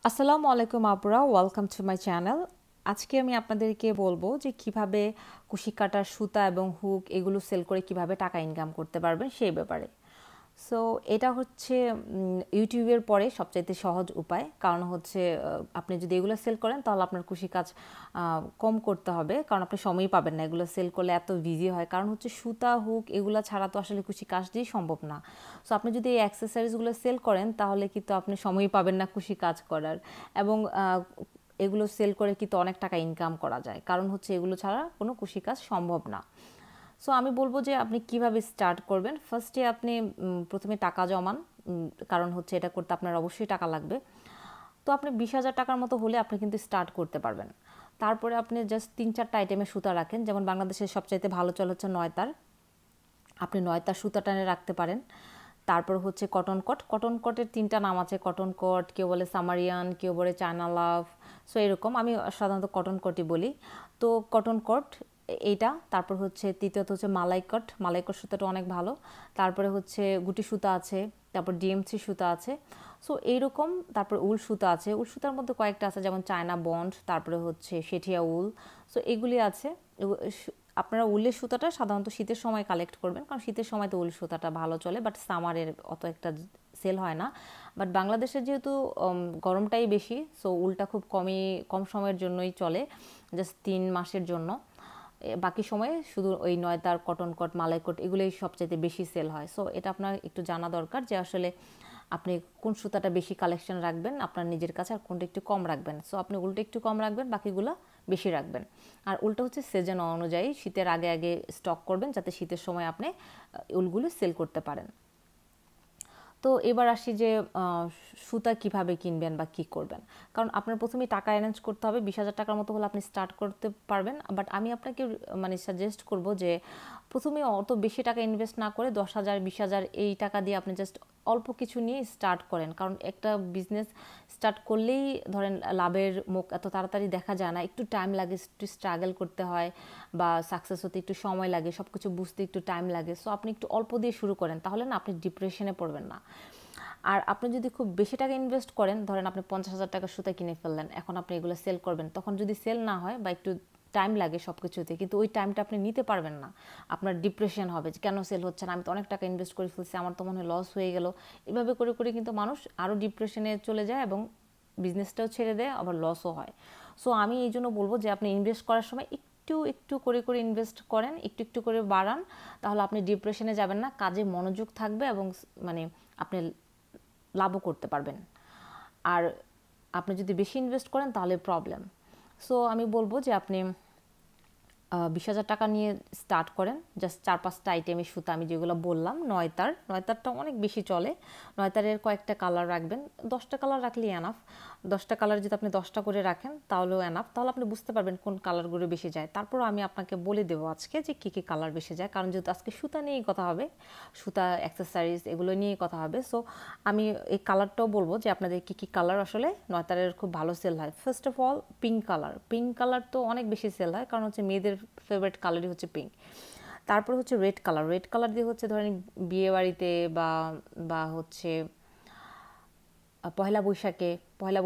আসসালামু আলাইকুম আপুরা, ওয়েলকাম টু মাই চ্যানেল। আজকে আমি আপনাদেরকে বলবো যে কিভাবে কুশি কাটার সুতা এবং হুক এগুলো সেল করে কিভাবে টাকা ইনকাম করতে পারবেন সেই ব্যাপারে। সো এটা হচ্ছে ইউটিউবের পরে সবচাইতে সহজ উপায়। কারণ হচ্ছে আপনি যদি এগুলো সেল করেন তাহলে আপনার কুশি কাজ কম করতে হবে, কারণ আপনি সময়ই পাবেন না এগুলো সেল করলে, এত বিজি হয়। কারণ হচ্ছে সুতা হুক এগুলো ছাড়া তো আসলে কুশি কাজ দিয়ে সম্ভব না। সো আপনি যদি এই অ্যাক্সেসরিজগুলো সেল করেন তাহলে কিন্তু আপনি সময়ই পাবেন না কুশি কাজ করার, এবং এগুলো সেল করে কিন্তু অনেক টাকা ইনকাম করা যায়, কারণ হচ্ছে এগুলো ছাড়া কোনো কুশি কাজ সম্ভব না। সো আমি বলবো যে আপনি কিভাবে স্টার্ট করবেন। ফার্স্টে আপনি প্রথমে টাকা জমান, কারণ হচ্ছে এটা করতে আপনার অবশ্যই টাকা লাগবে। তো আপনি 20,000 টাকার মতো হলে আপনি কিন্তু স্টার্ট করতে পারবেন। তারপরে আপনি জাস্ট 3-4টা আইটেমের সুতা রাখেন, যেমন বাংলাদেশের সবচাইতে ভালো চল হচ্ছে নয়তার, আপনি নয়তার সুতা টানে রাখতে পারেন। তারপর হচ্ছে কটন কট, কটন কটের 3টা নাম আছে, কটন কট, কেউ বলে সামারিয়ান, কেউ বলে চায়না লাভ। সো এরকম, আমি সাধারণত কটন কটই বলি। তো কটন কট এইটা। তারপর হচ্ছে তৃতীয়ত হচ্ছে মালাই কট, মালাই কট সুতাটা অনেক ভালো। তারপরে হচ্ছে গুটি সুতা আছে, তারপর ডিএমসি সুতা আছে। সো এইরকম। তারপর উল সুতা আছে, উল সুতার মধ্যে কয়েকটা আছে, যেমন চায়না বন্ড, তারপরে হচ্ছে শেঠিয়া উল। সো এগুলি আছে। আপনারা উলের সুতাটা সাধারণত শীতের সময় কালেক্ট করবেন, কারণ শীতের সময় তো উল সুতাটা ভালো চলে, বাট সামারের অত একটা সেল হয় না। বাট বাংলাদেশে যেহেতু গরমটাই বেশি, সো উলটা খুব কম সময়ের জন্যই চলে, জাস্ট 3 মাসের জন্য। বাকি সময়ে শুধু ওই নয়তার, কটন কট, মালাই কট এগুলোই সবচাইতে বেশি সেল হয়। সো এটা আপনার একটু জানা দরকার যে আসলে আপনি কোন সুতাটা বেশি কালেকশন রাখবেন আপনার নিজের কাছে, আর কোনটা একটু কম রাখবেন। সো আপনি উলটা একটু কম রাখবেন, বাকিগুলো বেশি রাখবেন। আর উলটা হচ্ছে সিজন অনুযায়ী শীতের আগে আগে স্টক করবেন, যাতে শীতের সময় আপনি উলগুলো সেল করতে পারেন। তো এবার আসি যে সুতা কিভাবে কিনবেন বা কি করবেন। কারণ আপনার প্রথমেই টাকা অ্যারেঞ্জ করতে হবে। 20,000 টাকার মতো হলে আপনি স্টার্ট করতে পারবেন। বাট আমি আপনাকে মানে সাজেস্ট করব যে প্রথমে অত বেশি টাকা ইনভেস্ট না করে 10,000 20,000 এই টাকা দিয়ে আপনি জাস্ট অল্প কিছু নিয়ে স্টার্ট করেন। কারণ একটা বিজনেস স্টার্ট করলেই ধরেন লাভের মুখ এত তাড়াতাড়ি দেখা যায় না, একটু টাইম লাগে, একটু স্ট্রাগল করতে হয়, বা সাকসেস হতে একটু সময় লাগে, সব কিছু বুঝতে একটু টাইম লাগে। সো আপনি একটু অল্প দিয়ে শুরু করেন, তাহলে না আপনি ডিপ্রেশনে পড়বেন না। আর আপনি যদি খুব বেশি টাকা ইনভেস্ট করেন, ধরেন আপনি 50,000 টাকার সুতা কিনে ফেললেন, এখন আপনি এগুলো সেল করবেন, তখন যদি সেল না হয় বা একটু টাইম লাগে সব কিছুতে, কিন্তু ওই টাইমটা আপনি নিতে পারবেন না। আপনার ডিপ্রেশন হবে যে কেন সেল হচ্ছে না, আমি তো অনেক টাকা ইনভেস্ট করে ফেলছি, আমার তো মনে হয় লস হয়ে গেল। এভাবে করে করে কিন্তু মানুষ আরও ডিপ্রেশনে চলে যায় এবং বিজনেসটাও ছেড়ে দেয়, আবার লসও হয়। সো আমি এই জন্য বলবো যে আপনি ইনভেস্ট করার সময় একটু একটু করে করে ইনভেস্ট করেন, একটু একটু করে বাড়ান, তাহলে আপনি ডিপ্রেশনে যাবেন না, কাজে মনোযোগ থাকবে, এবং মানে আপনি লাভও করতে পারবেন। আর আপনি যদি বেশি ইনভেস্ট করেন তাহলে প্রবলেম। সো আমি বলবো যে আপনি 20,000 টাকা নিয়ে স্টার্ট করেন, জাস্ট 4-5টা আইটেমের সুতা আমি যেগুলো বললাম। নয়তারটা অনেক বেশি চলে, নয়তারের কয়েকটা কালার রাখবেন, 10টা কালার রাখলেই এনাফ। 10টা কালার যদি আপনি 10টা করে রাখেন তাহলেও এনাফ, তাহলে আপনি বুঝতে পারবেন কোন কালারগুলো বেশি যায়। তারপরও আমি আপনাকে বলে দেবো আজকে যে কী কী কালার বেশি যায়, কারণ যেহেতু আজকে সুতা নিয়েই কথা হবে, সুতা অ্যাক্সেসরিজ এগুলো নিয়েই কথা হবে। সো আমি এই কালারটাও বলবো যে আপনাদের কী কী কালার আসলে নয়তারের খুব ভালো সেল হয়। First of all pink colour তো অনেক বেশি সেল হয়, কারণ হচ্ছে মেয়েদের ফেভারিট কালারই হচ্ছে পিঙ্ক। তারপর হচ্ছে রেড কালার দিয়ে হচ্ছে ধরেন বিয়ে বাড়িতে বা বা হচ্ছে পয়লা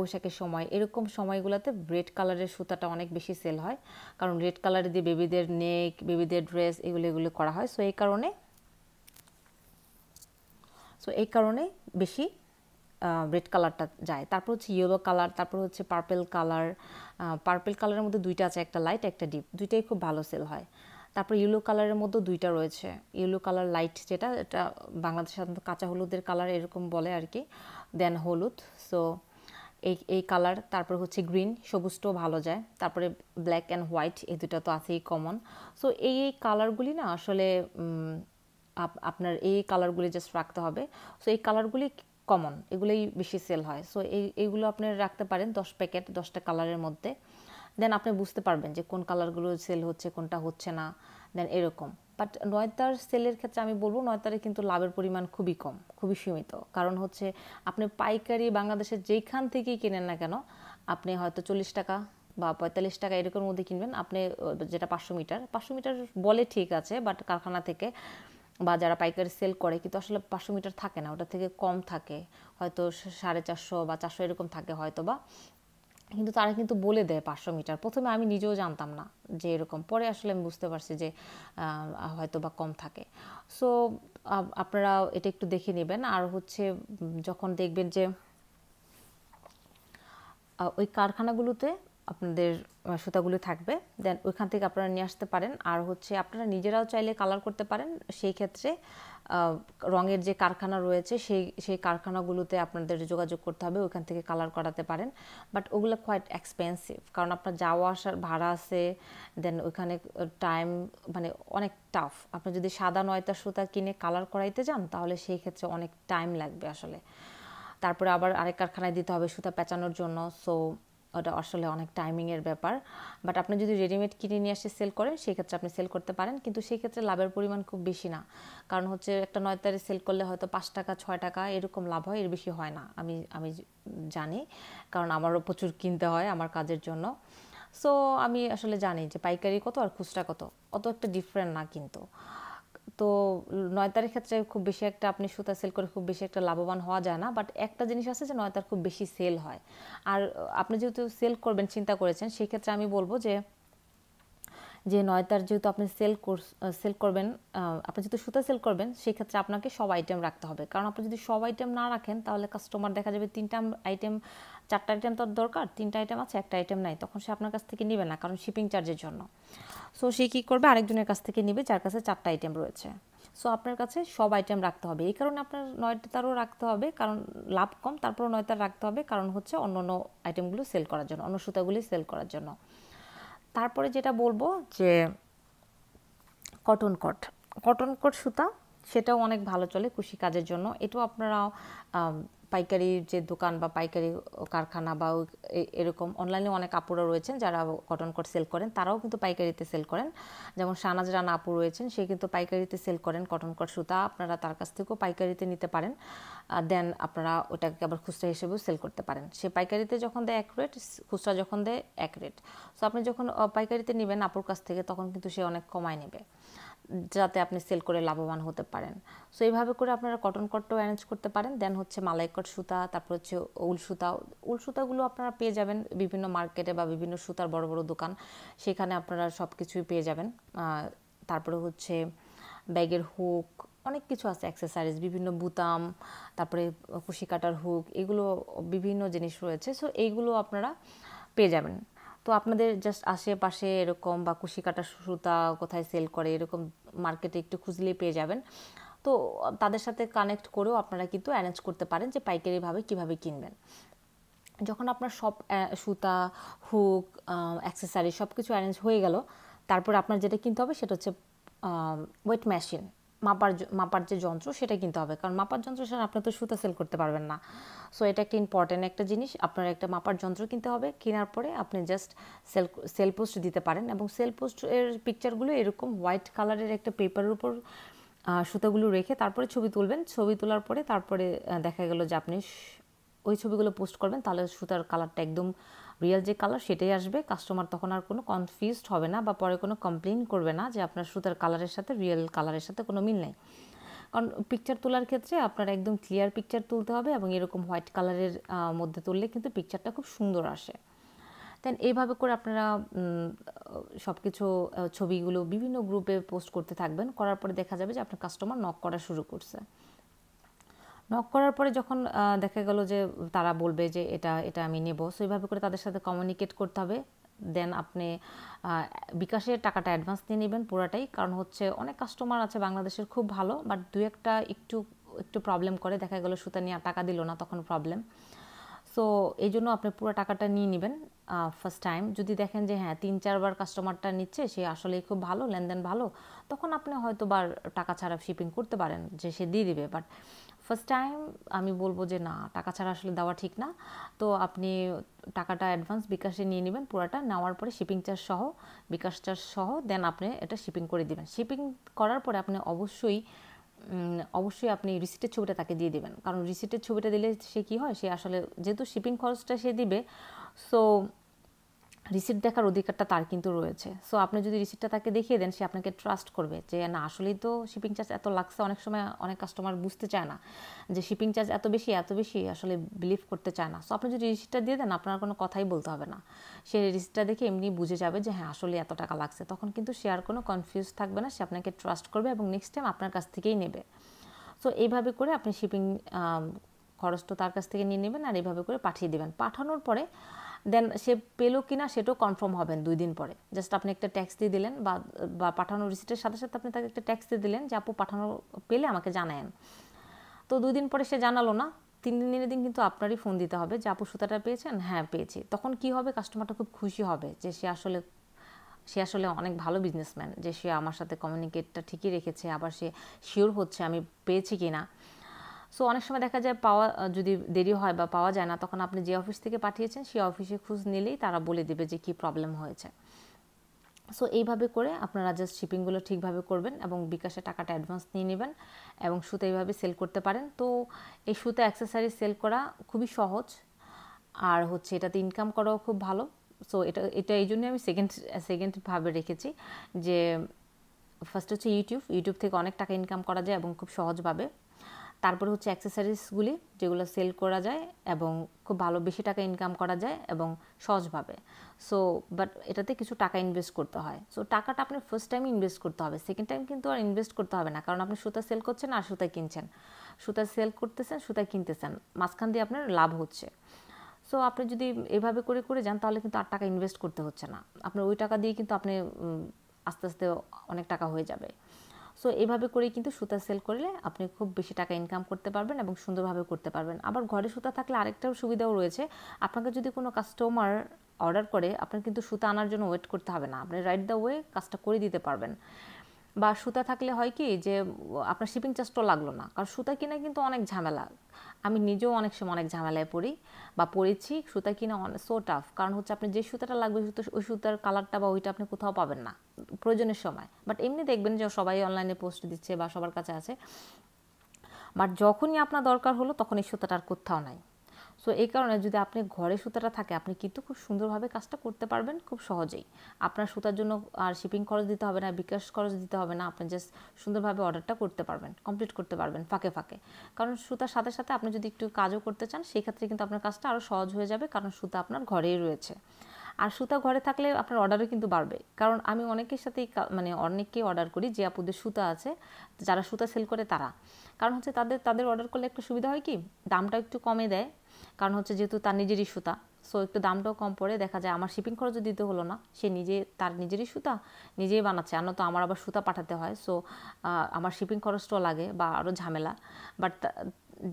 বৈশাখের সময়, এরকম সময়গুলোতে রেড কালারের সুতাটা অনেক বেশি সেল হয়, কারণ রেড কালার দিয়ে বেবিদের নেক, বেবিদের ড্রেস এগুলো করা হয়। সো এই কারণে বেশি রেড কালারটা যায়। তারপর হচ্ছে ইয়েলো কালার, তারপর হচ্ছে পার্পেল কালারের মধ্যে 2টা আছে, একটা লাইট একটা ডিপ, দুইটাই খুব ভালো সেল হয়। তারপর ইয়েলো কালারের মধ্যে 2টা রয়েছে, ইয়েলো কালার লাইট যেটা, এটা বাংলাদেশে সাধারণত কাঁচা হলুদের কালার এরকম বলে আর কি, দেন হলুদ। সো এই কালার। তারপর হচ্ছে গ্রিন, সবুজটাও ভালো যায়। তারপরে ব্ল্যাক অ্যান্ড হোয়াইট, এই দুটো তো আছেই কমন। সো এই কালারগুলি না আসলে আপনার এই কালারগুলি জাস্ট রাখতে হবে। সো এই কালারগুলি কমন, এগুলোই বেশি সেল হয়। সো এইগুলো আপনি রাখতে পারেন 10 প্যাকেট, 10টা কালারের মধ্যে। দেন আপনি বুঝতে পারবেন যে কোন কালারগুলো সেল হচ্ছে, কোনটা হচ্ছে না, দেন এরকম। বাট নয়তার সেলের ক্ষেত্রে আমি বলবো নয়তারে কিন্তু লাভের পরিমাণ খুবই কম, খুবই সীমিত। কারণ হচ্ছে আপনি পাইকারি বাংলাদেশের যেইখান থেকেই কিনেন না কেন, আপনি হয়তো 40 টাকা বা 45 টাকা এরকম মধ্যে কিনবেন। আপনি যেটা 500 মিটার বলে ঠিক আছে, বাট কারখানা থেকে বা যারা পাইকারি সেল করে কিন্তু আসলে 500 মিটার থাকে না, ওটা থেকে কম থাকে, হয়তো 450 বা 400 এরকম থাকে হয়তো বা, কিন্তু তারা কিন্তু বলে দেয় 500 মিটার। প্রথমে আমি নিজেও জানতাম না যে এরকম, পরে আসলে আমি বুঝতে পারছি যে হয়তো বা কম থাকে। সো আপনারা এটা একটু দেখে নেবেন। আর হচ্ছে যখন দেখবেন যে ওই কারখানাগুলোতে আপনাদের সুতাগুলো থাকবে, দেন ওইখান থেকে আপনারা নিয়ে আসতে পারেন। আর হচ্ছে আপনারা নিজেরাও চাইলে কালার করতে পারেন। সেই ক্ষেত্রে রঙের যে কারখানা রয়েছে সেই কারখানাগুলোতে আপনাদের যোগাযোগ করতে হবে, ওইখান থেকে কালার করাতে পারেন। বাট ওগুলো কোয়াইট এক্সপেন্সিভ, কারণ আপনার যাওয়া আসার ভাড়া আছে, দেন ওইখানে টাইম মানে অনেক টাফ। আপনি যদি সাদা নয়তার সুতা কিনে কালার করাইতে যান তাহলে সেই ক্ষেত্রে অনেক টাইম লাগবে আসলে। তারপরে আবার আরেক কারখানায় দিতে হবে সুতা পেঁচানোর জন্য। সো ওটা আসলে অনেক টাইমিংয়ের ব্যাপার। বাট আপনি যদি রেডিমেড কিনে নিয়ে এসে সেল করেন সেক্ষেত্রে আপনি সেল করতে পারেন, কিন্তু সেই ক্ষেত্রে লাভের পরিমাণ খুব বেশি না। কারণ হচ্ছে একটা নয়তারে সেল করলে হয়তো 5 টাকা 6 টাকা এরকম লাভ হয়, এর বেশি হয় না। আমি জানি, কারণ আমারও প্রচুর কিনতে হয় আমার কাজের জন্য। সো আমি আসলে জানি যে পাইকারি কত আর খুচরা কত, অত একটা ডিফারেন্ট না কিন্তু। তো নয়তারের ক্ষেত্রে খুব বেশি একটা আপনি সুতা সেল করে খুব বেশি একটা লাভবান হওয়া যায় না। বাট একটা জিনিস আছে যে নয়তার খুব বেশি সেল হয়। আর আপনি যেহেতু সেল করবেন চিন্তা করেছেন, সেই ক্ষেত্রে আমি বলবো যে নয়তার যেহেতু আপনি সেল করবেন, আপনি যেহেতু সুতা সেল করবেন, সেক্ষেত্রে আপনাকে সব আইটেম রাখতে হবে। কারণ আপনি যদি সব আইটেম না রাখেন তাহলে কাস্টমার দেখা যাবে 3টা আইটেম 4টা আইটেম তার দরকার, 3টা আইটেম আছে, একটা আইটেম নাই, তখন সে আপনার কাছ থেকে নেবে না, কারণ শিপিং চার্জের জন্য। সো সে কী করবে, আরেকজনের কাছ থেকে নেবে যার কাছে 4টা আইটেম রয়েছে। সো আপনার কাছে সব আইটেম রাখতে হবে। এই কারণে আপনার নয়তারও রাখতে হবে, কারণ লাভ কম, তারপরও নয়তার রাখতে হবে, কারণ হচ্ছে অন্য অন্য আইটেমগুলো সেল করার জন্য, অন্য সুতাগুলি সেল করার জন্য। তারপরে যেটা বলবো যে কটন কট সুতা, সেটাও অনেক ভালো চলে কুশি কাজের জন্য। এটাও আপনারা পাইকারি যে দোকান বা পাইকারি কারখানা বা এরকম অনলাইনে অনেক আপুরা রয়েছেন যারা কটন কট সেল করেন, তারাও কিন্তু পাইকারিতে সেল করেন। যেমন শাহনাজ রানা আপু রয়েছেন, সে কিন্তু পাইকারিতে সেল করেন কটন কট সুতা, আপনারা তার কাছ থেকেও পাইকারিতে নিতে পারেন। দেন আপনারা ওটাকে আবার খুচরা হিসেবেও সেল করতে পারেন। সে পাইকারিতে যখন দেয় এক রেট, খুচরা যখন দেয় এক রেট। সো আপনি যখন পাইকারিতে নেবেন আপুর কাছ থেকে, তখন কিন্তু সে অনেক কমায় নেবে, যাতে আপনি সেল করে লাভবান হতে পারেন। সো এইভাবে করে আপনারা কটন কটও অ্যারেঞ্জ করতে পারেন। দেন হচ্ছে মালাই কট সুতা, তারপর হচ্ছে উল সুতাগুলো আপনারা পেয়ে যাবেন বিভিন্ন মার্কেটে বা বিভিন্ন সুতার বড় বড় দোকান, সেখানে আপনারা সব কিছুই পেয়ে যাবেন। তারপরে হচ্ছে ব্যাগের হুক, অনেক কিছু আছে, অ্যাক্সেসরিজ, বিভিন্ন বুতাম, তারপরে কুশি কাটার হুক, এগুলো বিভিন্ন জিনিস রয়েছে। সো এইগুলো আপনারা পেয়ে যাবেন। তো আপনাদের জাস্ট আশেপাশে এরকম বা কুশি কাটা সুতা কোথায় সেল করে এরকম মার্কেটে একটু খুঁজলেই পেয়ে যাবেন। তো তাদের সাথে কানেক্ট করেও আপনারা কিন্তু অ্যারেঞ্জ করতে পারেন যে পাইকারিভাবে কীভাবে কিনবেন। যখন আপনার সব সুতা, হুক, অ্যাক্সেসরি সব কিছু অ্যারেঞ্জ হয়ে গেল, তারপর আপনার যেটা কিনতে হবে সেটা হচ্ছে ওয়েট মেশিন, মাপার যে যন্ত্র সেটা কিনতে হবে, কারণ মাপার যন্ত্র ছাড়া আপনি তো সুতা সেল করতে পারবেন না। সো এটা একটা ইম্পর্টেন্ট একটা জিনিস, আপনার একটা মাপার যন্ত্র কিনতে হবে। কেনার পরে আপনি জাস্ট সেল পোস্ট দিতে পারেন, এবং সেল পোস্টের পিকচারগুলো এরকম হোয়াইট কালারের একটা পেপারের উপর সুতাগুলো রেখে তারপরে ছবি তুলবেন। ছবি তোলার পরে তারপরে দেখা গেল যে আপনি ওই ছবিগুলো পোস্ট করবেন, তাহলে সুতার কালারটা একদম রিয়েল যে কালার সেটাই আসবে। কাস্টমার তখন আর কোনো কনফিউজড হবে না বা পরে কোনো কমপ্লেন করবে না যে আপনার সুতার কালারের সাথে রিয়েল কালারের সাথে কোনো মিল নেই। কারণ পিকচার তোলার ক্ষেত্রে আপনার একদম ক্লিয়ার পিকচার তুলতে হবে, এবং এরকম হোয়াইট কালারের মধ্যে তুললে কিন্তু পিকচারটা খুব সুন্দর আসে। দেন এইভাবে করে আপনারা সব কিছু ছবিগুলো বিভিন্ন গ্রুপে পোস্ট করতে থাকবেন। করার পরে দেখা যাবে যে আপনার কাস্টমার নক করা শুরু করছে। নক করার পরে যখন দেখা গেল যে তারা বলবে যে এটা আমি নেব, সো এইভাবে করে তাদের সাথে কমিউনিকেট করতে হবে। দেন আপনি বিকাশে টাকাটা অ্যাডভান্স নিয়ে নেবেন পুরাটাই, কারণ হচ্ছে অনেক কাস্টমার আছে বাংলাদেশের খুব ভালো, বাট দু একটা একটু প্রবলেম করে, দেখা গেল সুতা নিয়ে টাকা দিল না, তখন প্রবলেম। সো এই জন্য আপনি পুরো টাকাটা নিয়ে নেবেন ফার্স্ট টাইম। যদি দেখেন যে হ্যাঁ 3-4 বার কাস্টমারটা নিচ্ছে, সে আসলেই খুব ভালো, লেনদেন ভালো, তখন আপনি হয়তো বার টাকা ছাড়া শিপিং করতে পারেন, যে সে দিয়ে দিবে। বাট ফার্স্ট টাইম আমি বলবো যে না, টাকা ছাড়া আসলে দেওয়া ঠিক না। তো আপনি টাকাটা অ্যাডভান্স বিকাশে নিয়ে নেবেন পুরাটা, নেওয়ার পরে শিপিং চার্জ সহ, বিকাশ চার্জ সহ, দেন আপনি এটা শিপিং করে দিবেন। শিপিং করার পরে আপনি অবশ্যই আপনি রিসিটের ছবিটা তাকে দিয়ে দেবেন, কারণ রিসিটের ছবিটা দিলে সে কী হয়, সে আসলে যেহেতু শিপিং খরচটা সে দিবে, সো রিসিপ্ট দেখার অধিকারটা তার কিন্তু রয়েছে। সো আপনি যদি রিসিপ্টটা তাকে দেখিয়ে দেন, সে আপনাকে ট্রাস্ট করবে যে না আসলেই তো শিপিং চার্জ এত লাগছে। অনেক সময় অনেক কাস্টমার বুঝতে চায় না যে শিপিং চার্জ এত বেশি আসলে বিলিভ করতে চায় না। সো আপনি যদি রিসিপ্টটা দিয়ে দেন, আপনার কোনো কথাই বলতে হবে না, সে রিসিপ্টটা দেখে এমনি বুঝে যাবে যে হ্যাঁ আসলে এত টাকা লাগছে। তখন কিন্তু সে আর কোনো কনফিউজ থাকবে না, সে আপনাকে ট্রাস্ট করবে এবং নেক্সট টাইম আপনার কাছ থেকেই নেবে। সো এইভাবে করে আপনি শিপিং খরচটা তার কাছ থেকে নিয়ে নেবেন আর এইভাবে করে পাঠিয়ে দেবেন। পাঠানোর পরে দেন সে পেলো কিনা সেটাও কনফার্ম হবেন 2 দিন পরে। জাস্ট আপনি একটা ট্যাক্স দিয়ে দিলেন বা পাঠানোর রিসিটের সাথে সাথে আপনি তাকে একটা ট্যাক্স দিয়ে দিলেন যে আপু পাঠানো পেলে আমাকে জানায়েন। তো 2 দিন পরে সে জানালো না, 3 দিনের দিন কিন্তু আপনারই ফোন দিতে হবে যে আপু সুতাটা পেয়েছেন? হ্যাঁ পেয়েছি। তখন কি হবে, কাস্টমারটা খুব খুশি হবে যে সে আসলে অনেক ভালো বিজনেসম্যান, যে সে আমার সাথে কমিউনিকেটটা ঠিকই রেখেছে, আবার সে শিওর হচ্ছে আমি পেয়েছি কিনা। সো অনেক সময় দেখা যায় পাওয়া যদি দেরি হয় বা পাওয়া যায় না, তখন আপনি যে অফিস থেকে পাঠিয়েছেন সেই অফিসে খোঁজ নিলেই তারা বলে দেবে যে কী প্রবলেম হয়েছে। সো এইভাবে করে আপনারা জাস্ট শিপিংগুলো ঠিকভাবে করবেন এবং বিকাশে টাকাটা অ্যাডভান্স নিয়ে নেবেন এবং সুতা এইভাবে সেল করতে পারেন। তো এই সুতা অ্যাক্সেসরিজ সেল করা খুবই সহজ, আর হচ্ছে এটাতে ইনকাম করাও খুব ভালো। সো এটা এই জন্যই আমি সেকেন্ডভাবে রেখেছি যে ফার্স্ট হচ্ছে ইউটিউব থেকে অনেক টাকা ইনকাম করা যায় এবং খুব সহজভাবে। তারপরে হচ্ছে অ্যাক্সেসরিজগুলি যেগুলো সেল করা যায় এবং খুব ভালো বেশি টাকা ইনকাম করা যায় এবং সহজভাবে। সো বাট এটাতে কিছু টাকা ইনভেস্ট করতে হয়। সো টাকাটা আপনি ফার্স্ট টাইম ইনভেস্ট করতে হবে, সেকেন্ড টাইম কিন্তু আর ইনভেস্ট করতে হবে না, কারণ আপনি সুতা সেল করছেন আর সুতা কিনছেন, সুতা সেল করতেছেন, সুতা কিনতেছেন, মাঝখান দিয়ে আপনার লাভ হচ্ছে। সো আপনি যদি এভাবে করে যান তাহলে কিন্তু আর টাকা ইনভেস্ট করতে হচ্ছে না, আপনার ওই টাকা দিয়ে কিন্তু আপনি আস্তে আস্তে অনেক টাকা হয়ে যাবে। সো এভাবে করেই কিন্তু সুতা সেল করলে আপনি খুব বেশি টাকা ইনকাম করতে পারবেন এবং সুন্দরভাবে করতে পারবেন। আবার ঘরে সুতা থাকলে আরেকটাও সুবিধাও রয়েছে, আপনাকে যদি কোনো কাস্টমার অর্ডার করে আপনার কিন্তু সুতা আনার জন্য ওয়েট করতে হবে না, আপনি রাইট দ্য ওয়ে কাজটা করে দিতে পারবেন। বা সুতা থাকলে হয় কি যে আপনার শিপিং চার্জটাও লাগলো না, কারণ সুতা কিনা কিন্তু অনেক ঝামেলা। আমি নিজেও অনেক সময় অনেক ঝামেলায় পড়ি বা পড়েছি, সুতা কিনা সো টাফ। কারণ হচ্ছে আপনি যে সুতাটা লাগবে ওই সুতার কালারটা বা ওইটা আপনি কোথাও পাবেন না প্রয়োজনের সময়। বাট এমনি দেখবেন যে সবাই অনলাইনে পোস্ট দিচ্ছে বা সবার কাছে আছে, বাট যখনই আপনার দরকার হলো তখন এই সুতাটা আর কোথাও নাই। সো এই কারণে যদি আপনি ঘরে সুতাটা থাকে আপনি কিন্তু খুব সুন্দরভাবে কাজটা করতে পারবেন খুব সহজেই। আপনার সুতার জন্য আর শিপিং খরচ দিতে হবে না, বিকাশ খরচ দিতে হবে না, আপনি জাস্ট সুন্দরভাবে অর্ডারটা করতে পারবেন, কমপ্লিট করতে পারবেন ফাঁকে ফাঁকে। কারণ সুতার সাথে সাথে আপনি যদি একটু কাজও করতে চান সেই ক্ষেত্রে কিন্তু আপনার কাজটা আরও সহজ হয়ে যাবে, কারণ সুতা আপনার ঘরেই রয়েছে। আর সুতা ঘরে থাকলে আপনার অর্ডারও কিন্তু বাড়বে, কারণ আমি অনেকের সাথেই অনেককেই অর্ডার করি যে আপুদের সুতা আছে, যারা সুতা সেল করে তারা। কারণ হচ্ছে তাদের অর্ডার করলে একটু সুবিধা হয় কি, দামটা একটু কমে দেয়, কারণ হচ্ছে যেহেতু তার নিজেরই সুতা, সো একটু দামটাও কম পড়ে, দেখা যায় আমার শিপিং খরচও দিতে হলো না, সে তার নিজেরই সুতা নিজেই বানাচ্ছে, আর তো আমার আবার সুতা পাঠাতে হয়, সো আমার শিপিং খরচটাও লাগে বা আরও ঝামেলা। বাট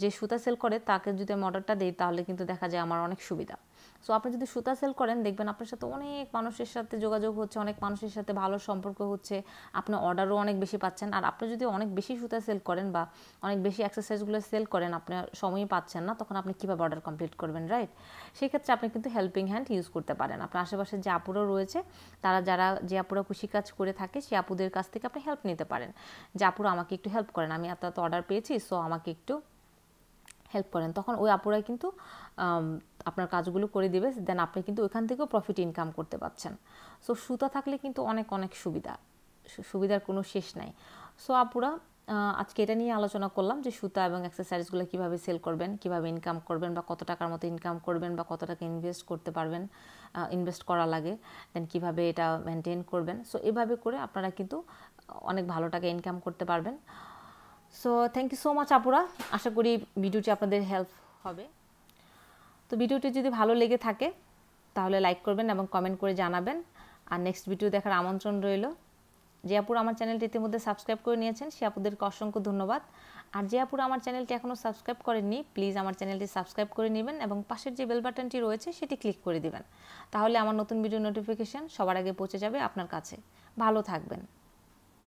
যে সুতা সেল করে তাকে যদি আমি অর্ডারটা দিই তাহলে কিন্তু দেখা যায় আমার অনেক সুবিধা। সো আপনি যদি সুতা সেল করেন দেখবেন আপনার সাথে অনেক মানুষের সাথে যোগাযোগ হচ্ছে, অনেক মানুষের সাথে ভালো সম্পর্ক হচ্ছে, আপনার অর্ডারও অনেক বেশি পাচ্ছেন। আর আপনি যদি অনেক বেশি সুতা সেল করেন বা অনেক বেশি অ্যাক্সেসরিজগুলো সেল করেন, আপনার সময়ই পাচ্ছেন না, তখন আপনি কীভাবে অর্ডার কমপ্লিট করবেন, রাইট? সেক্ষেত্রে আপনি কিন্তু হেল্পিং হ্যান্ড ইউজ করতে পারেন। আপনার আশেপাশে যে আপুরা রয়েছে যে আপুরা কৃষিকাজ করে থাকে সেই আপুদের কাছ থেকে আপনি হেল্প নিতে পারেন, যে আপুরা আমাকে একটু হেল্প করেন, আমি এত অর্ডার পেয়েছি, সো আমাকে একটু হেল্প করেন। তখন ওই আপুরাই কিন্তু আপনার কাজগুলো করে দিবে, দেন আপনি কিন্তু ওইখান থেকেও প্রফিট ইনকাম করতে পারছেন। সো সুতা থাকলে কিন্তু অনেক সুবিধার কোনো শেষ নাই। সো আপুরা আজকে এটা নিয়ে আলোচনা করলাম যে সুতা এবং অ্যাক্সেসরিজগুলো কীভাবে সেল করবেন, কীভাবে ইনকাম করবেন, বা কত টাকার মতো ইনকাম করবেন, বা কত টাকা ইনভেস্ট করা লাগে, দেন কীভাবে এটা মেনটেন করবেন। সো এভাবে করে আপনারা কিন্তু অনেক ভালো টাকা ইনকাম করতে পারবেন। So thank you so much আপুরা, আশা করি ভিডিওটি আপনাদের হেল্প হবে। তো ভিডিওটি যদি ভালো লেগে থাকে তাহলে লাইক করবেন এবং কমেন্ট করে জানাবেন, আর নেক্সট ভিডিও দেখার আমন্ত্রণ রইল। যে আপুরা আমার চ্যানেলটি ইতিমধ্যে সাবস্ক্রাইব করে নিয়েছেন সে আপুদেরকে অসংখ্য ধন্যবাদ। আর যে আপুরা আমার চ্যানেলটি এখনও সাবস্ক্রাইব করেননি প্লিজ আমার চ্যানেলটি সাবস্ক্রাইব করে নেবেন এবং পাশের যে বেল বাটনটি রয়েছে সেটি ক্লিক করে দিবেন, তাহলে আমার নতুন ভিডিও নোটিফিকেশান সবার আগে পৌঁছে যাবে আপনার কাছে। ভালো থাকবেন।